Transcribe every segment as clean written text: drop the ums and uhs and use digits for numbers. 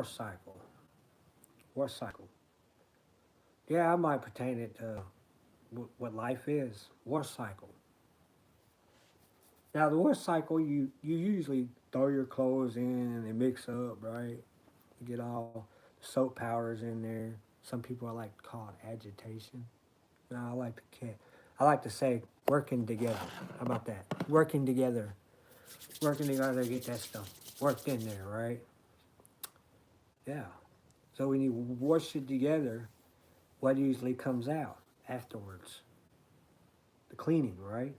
cycle. War cycle. Yeah, I might pertain it to what life is. War cycle. Now, the war cycle, you usually throw your clothes in and they mix up, right? You get all soap powders in there. Some people I like to call it agitation. Now, I like to say working together. How about that? Working together. Working together to get that stuff worked in there, right? Yeah. So when you wash it together, what usually comes out afterwards? The cleaning, right?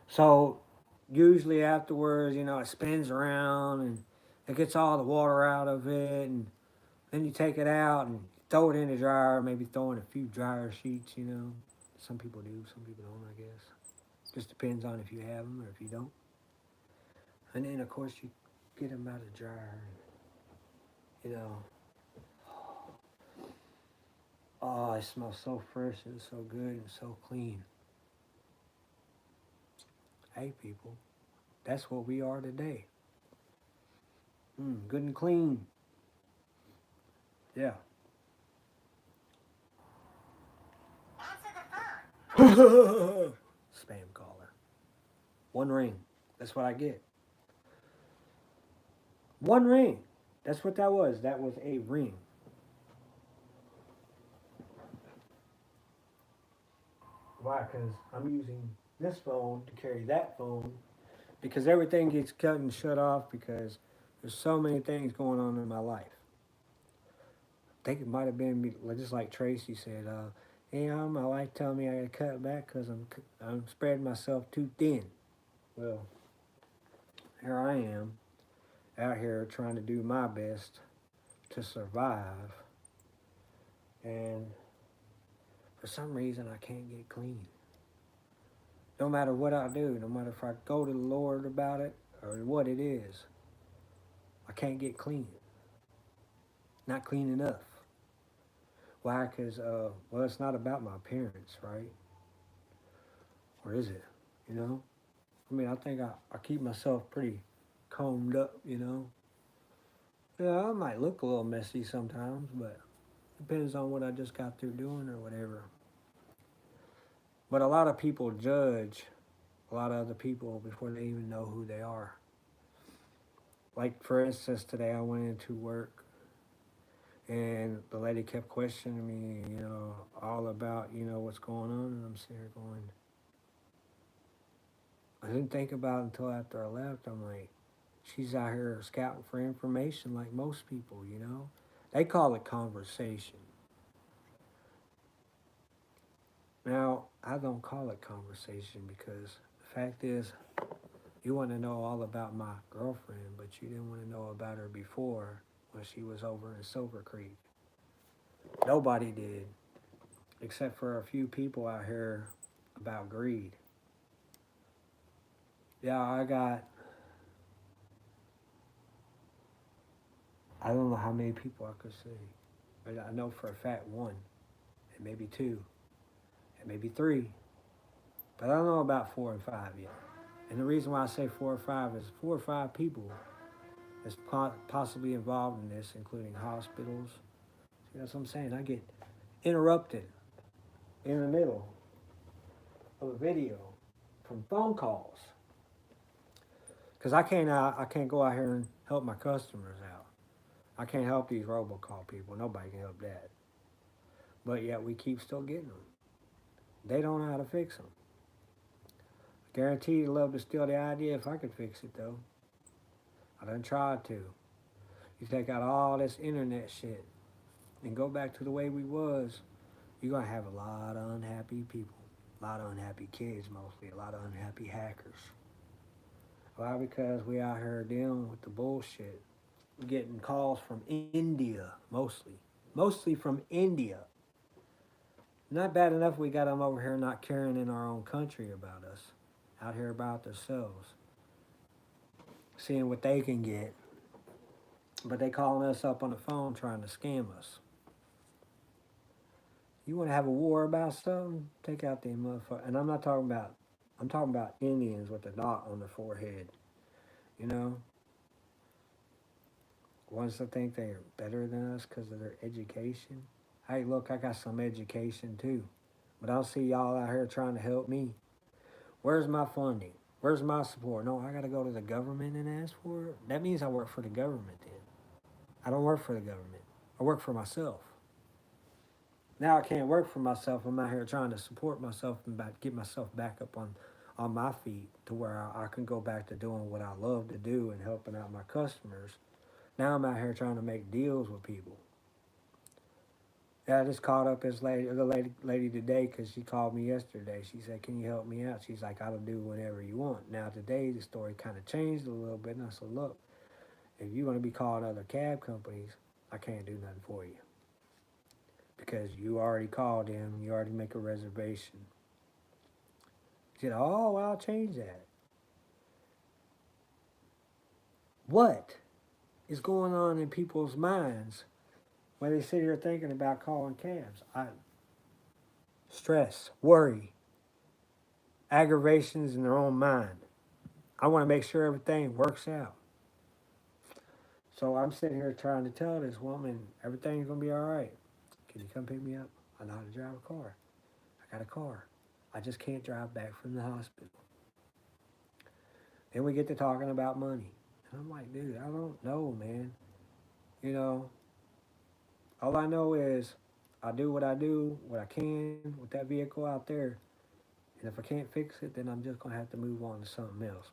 So usually afterwards, it spins around and it gets all the water out of it, and then you take it out and throw it in the dryer. Maybe throw in a few dryer sheets. Some people do, some people don't. I guess just depends on if you have them or if you don't. And then of course you get them out of the dryer. And, oh, it smells so fresh and so good and so clean. Hey, people, that's what we are today. Good and clean. Yeah. Spam caller. One ring. That's what I get. One ring. That's what that was. That was a ring. Why? Because I'm using this phone to carry that phone because everything gets cut and shut off because there's so many things going on in my life. I think it might have been just like Tracy said. Hey, my wife telling me I gotta cut back because I'm spreading myself too thin. Well, here I am out here trying to do my best to survive, and for some reason I can't get clean. No matter what I do, no matter if I go to the Lord about it or what it is, I can't get clean. Not clean enough. Why? Because, well, it's not about my appearance, right? Or is it? You know? I mean, I think I keep myself pretty combed up. Yeah, I might look a little messy sometimes, but depends on what I just got through doing or whatever. But a lot of people judge a lot of other people before they even know who they are. Like, for instance, today I went into work and the lady kept questioning me, all about, what's going on. And I'm sitting here going, I didn't think about it until after I left. I'm like, she's out here scouting for information like most people. They call it conversation. Now, I don't call it conversation because the fact is, you want to know all about my girlfriend, but you didn't want to know about her before when she was over in Silver Creek. Nobody did, except for a few people out here about greed. Yeah, I don't know how many people I could say. But I know for a fact one, and maybe two, and maybe three. But I don't know about four and five yet. And the reason why I say four or five is four or five people is possibly involved in this, including hospitals. See, that's what I'm saying. I get interrupted in the middle of a video from phone calls because I can't go out here and help my customers out. I can't help these robocall people. Nobody can help that. But yet we keep still getting them. They don't know how to fix them. I guarantee you'd love to steal the idea if I could fix it though. I done tried to. You take out all this internet shit and go back to the way we was, you're gonna have a lot of unhappy people. A lot of unhappy kids mostly, a lot of unhappy hackers. Why? Because we out here dealing with the bullshit. We're getting calls from India, mostly. Mostly from India. Not bad enough we got them over here not caring in our own country about us. Out here about themselves. Seeing what they can get. But they calling us up on the phone trying to scam us. You want to have a war about something? Take out the motherfucker. And I'm talking about Indians with the dot on the forehead. You know? ones that think they're better than us because of their education. Hey, look, I got some education too. But I don't see y'all out here trying to help me. Where's my funding? Where's my support? No, I got to go to the government and ask for it. That means I work for the government then. I don't work for the government. I work for myself. Now I can't work for myself. I'm out here trying to support myself and get myself back up on my feet to where I can go back to doing what I love to do and helping out my customers. Now I'm out here trying to make deals with people. Yeah, I just called up this lady today because she called me yesterday. She said, "Can you help me out?" She's like, "I'll do whatever you want." Now today the story kind of changed a little bit, and I said, "Look, if you're going to be calling other cab companies, I can't do nothing for you because you already called them. You already make a reservation." She said, "Oh, well, I'll change that." What is going on in people's minds when they sit here thinking about calling cabs? Stress, worry, aggravations in their own mind. I want to make sure everything works out. So I'm sitting here trying to tell this woman everything's going to be all right. Can you come pick me up? I know how to drive a car. I got a car. I just can't drive back from the hospital. Then we get to talking about money. And I'm like, dude, I don't know, man. You know, all I know is I do, what I can with that vehicle out there. And if I can't fix it, then I'm just going to have to move on to something else.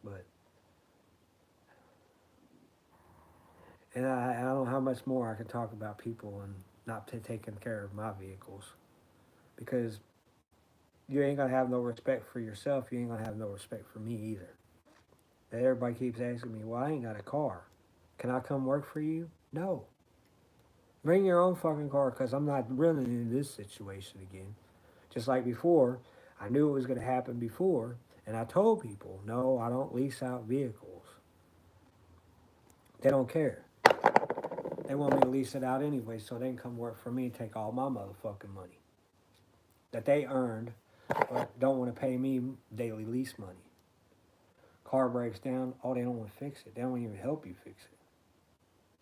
And I don't know how much more I can talk about people and not taking care of my vehicles. Because you ain't going to have no respect for yourself. You ain't going to have no respect for me either. And everybody keeps asking me, well, I ain't got a car. Can I come work for you? No. Bring your own fucking car because I'm not running into this situation again. Just like before, I knew it was going to happen before. And I told people, no, I don't lease out vehicles. They don't care. They want me to lease it out anyway so they can come work for me and take all my motherfucking money that they earned but don't want to pay me daily lease money. Car breaks down, oh, they don't want to fix it. They don't even help you fix it.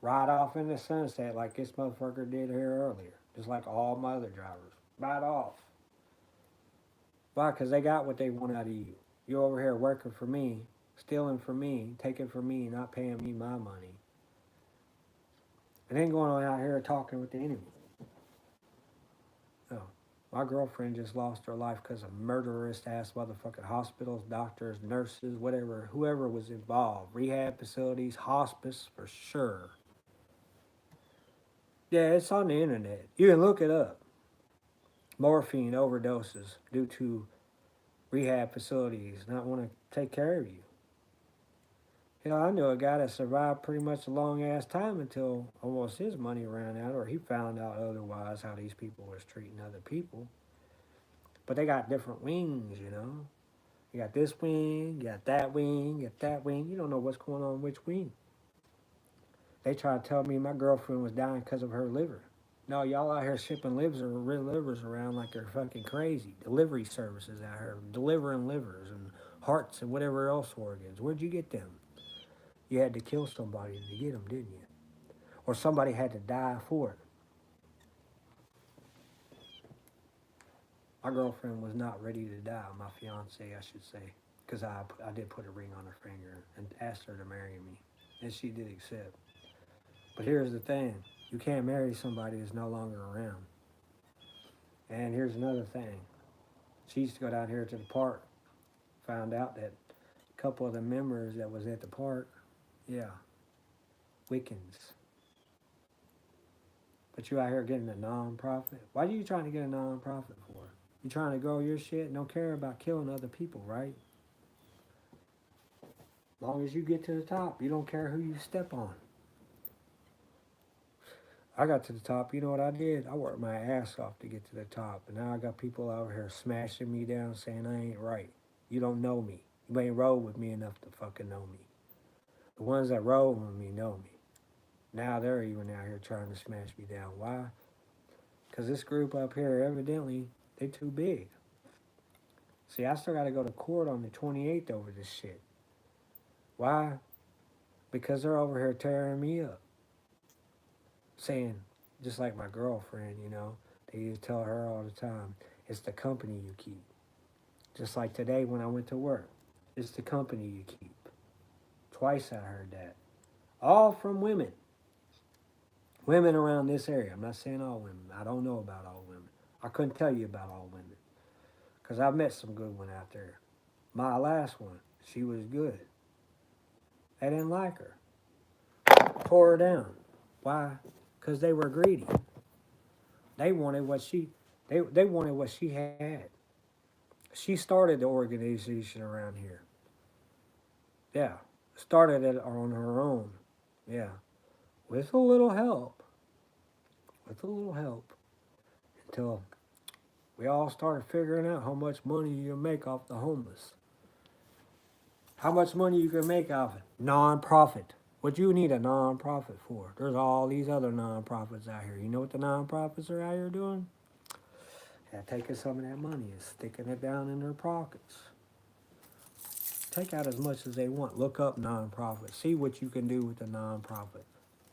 Ride off in the sunset like this motherfucker did here earlier. Just like all my other drivers. Ride off. Why? Because they got what they want out of you. You're over here working for me, stealing from me, taking from me, not paying me my money. And then going on out here talking with the enemy. No. My girlfriend just lost her life because of murderous ass motherfucking hospitals, doctors, nurses, whatever, whoever was involved. Rehab facilities, hospice, for sure. Yeah, it's on the internet. You can look it up. Morphine overdoses due to rehab facilities not want to take care of you. Hell, I knew a guy that survived pretty much a long ass time until almost his money ran out, or he found out otherwise how these people was treating other people. But they got different wings, you know. You got this wing, you got that wing, you got that wing. You don't know what's going on which wing. They tried to tell me my girlfriend was dying because of her liver. No, y'all out here shipping livers around like they're fucking crazy. Delivery services out here, delivering livers and hearts and whatever else organs. Where'd you get them? You had to kill somebody to get them, didn't you? Or somebody had to die for it. My girlfriend was not ready to die, my fiance, I should say, because I did put a ring on her finger and asked her to marry me, and she did accept. But here's the thing. You can't marry somebody that's no longer around. And here's another thing. She used to go down here to the park, found out that a couple of the members that was at the park, yeah, Wiccans. But you out here getting a non-profit. Why are you trying to get a non-profit for? You trying to grow your shit and don't care about killing other people, right? As long as you get to the top, you don't care who you step on. I got to the top, you know what I did? I worked my ass off to get to the top. And now I got people out here smashing me down saying I ain't right. You don't know me. You ain't rolled with me enough to fucking know me. The ones that roll with me know me. Now they're even out here trying to smash me down. Why? Because this group up here, evidently, they too big. See, I still got to go to court on the 28th over this shit. Why? Because they're over here tearing me up. saying, just like my girlfriend, you know, they used to tell her all the time, it's the company you keep. Just like today when I went to work, it's the company you keep. Twice I heard that. All from women. Women around this area. I'm not saying all women. I don't know about all women. I couldn't tell you about all women. Because I've met some good ones out there. My last one, she was good. I didn't like her. Tore her down. Why? Because they were greedy. They wanted what they wanted what she had. She started the organization around here. Yeah. Started it on her own. Yeah. With a little help. With a little help. Until we all started figuring out how much money you can make off the homeless. How much money you can make off it. Non-profit. What you need a non-profit for? There's all these other non-profits out here. You know what the non-profits are out here doing? They're taking some of that money and sticking it down in their pockets. Take out as much as they want. Look up non-profit. See what you can do with the non-profit.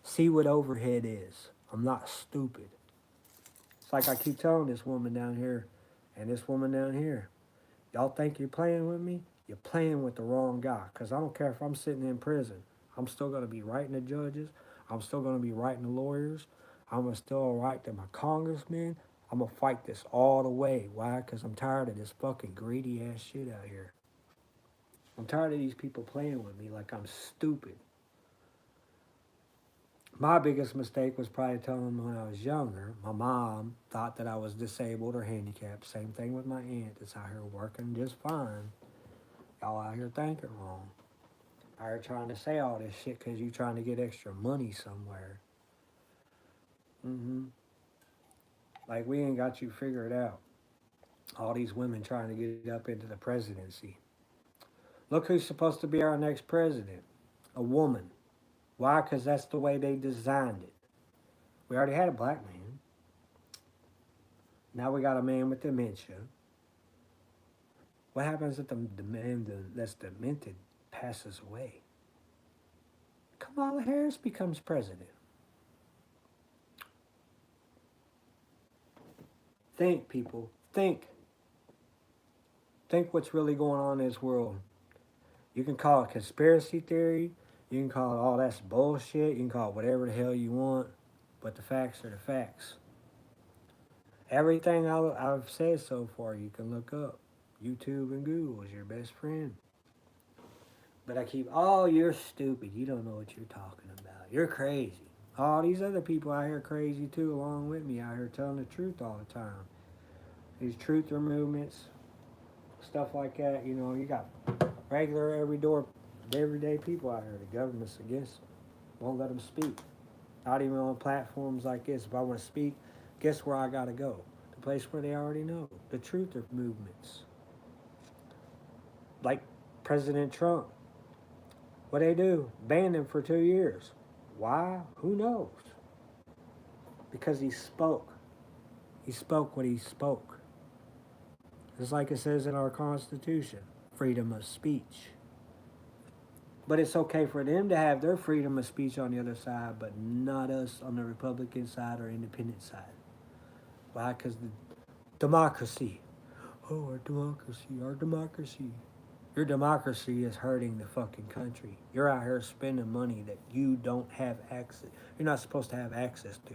See what overhead is. I'm not stupid. It's like I keep telling this woman down here and this woman down here. Y'all think you're playing with me? You're playing with the wrong guy. Because I don't care if I'm sitting in prison. I'm still going to be writing the judges. I'm still going to be writing the lawyers. I'm going to still write to my congressmen. I'm going to fight this all the way. Why? Because I'm tired of this fucking greedy ass shit out here. I'm tired of these people playing with me like I'm stupid. My biggest mistake was probably telling them when I was younger. My mom thought that I was disabled or handicapped. Same thing with my aunt that's out here working just fine. Y'all out here thinking wrong. Out here trying to say all this shit because you trying to get extra money somewhere. Like we ain't got you figured out. All these women trying to get up into the presidency. Look who's supposed to be our next president. A woman. Why? Because that's the way they designed it. We already had a black man. Now we got a man with dementia. What happens if the man that's demented passes away? Kamala Harris becomes president. Think, people. Think. Think what's really going on in this world. You can call it conspiracy theory. You can call it all that's bullshit. You can call it whatever the hell you want. But the facts are the facts. Everything I've said so far, you can look up. YouTube and Google is your best friend. But I keep, oh, you're stupid. You don't know what you're talking about. You're crazy. All these other people out here crazy too, along with me out here telling the truth all the time. These truther movements, stuff like that. You know, you got regular everyday people out here. The government's against them. Won't let them speak. Not even on platforms like this. If I want to speak, guess where I got to go? The place where they already know. The truther movements. Like President Trump. What they do? Banned him for 2 years. Why? Who knows? Because he spoke. He spoke what he spoke. Just like it says in our Constitution. Freedom of speech. But it's okay for them to have their freedom of speech on the other side, but not us on the Republican side or independent side. Why? Because the democracy. Oh, our democracy, our democracy. Your democracy is hurting the fucking country. You're out here spending money that you don't have access. You're not supposed to have access to.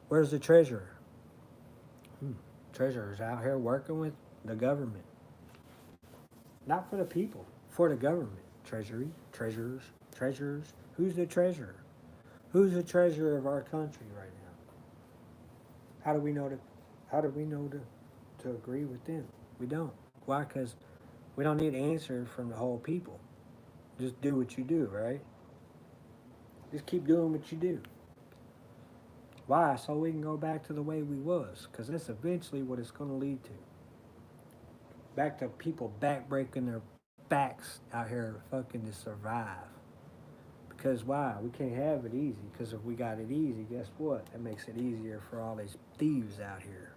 Where's the treasurer? Treasurer's out here working with the government. Not for the people, for the government. Treasury, treasurers. Who's the treasurer? Who's the treasurer of our country right now? How do we know to agree with them? We don't. Why? Because we don't need answers from the whole people. Just do what you do, right? Just keep doing what you do. Why? So we can go back to the way we was. Because that's eventually what it's going to lead to. Back to people backbreaking their backs out here fucking to survive. Because why? We can't have it easy. Because if we got it easy, guess what? That makes it easier for all these thieves out here.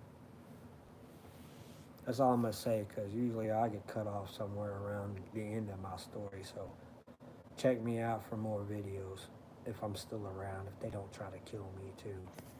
That's all I'm going to say, because usually I get cut off somewhere around the end of my story. So check me out for more videos. if I'm still around, if they don't try to kill me too.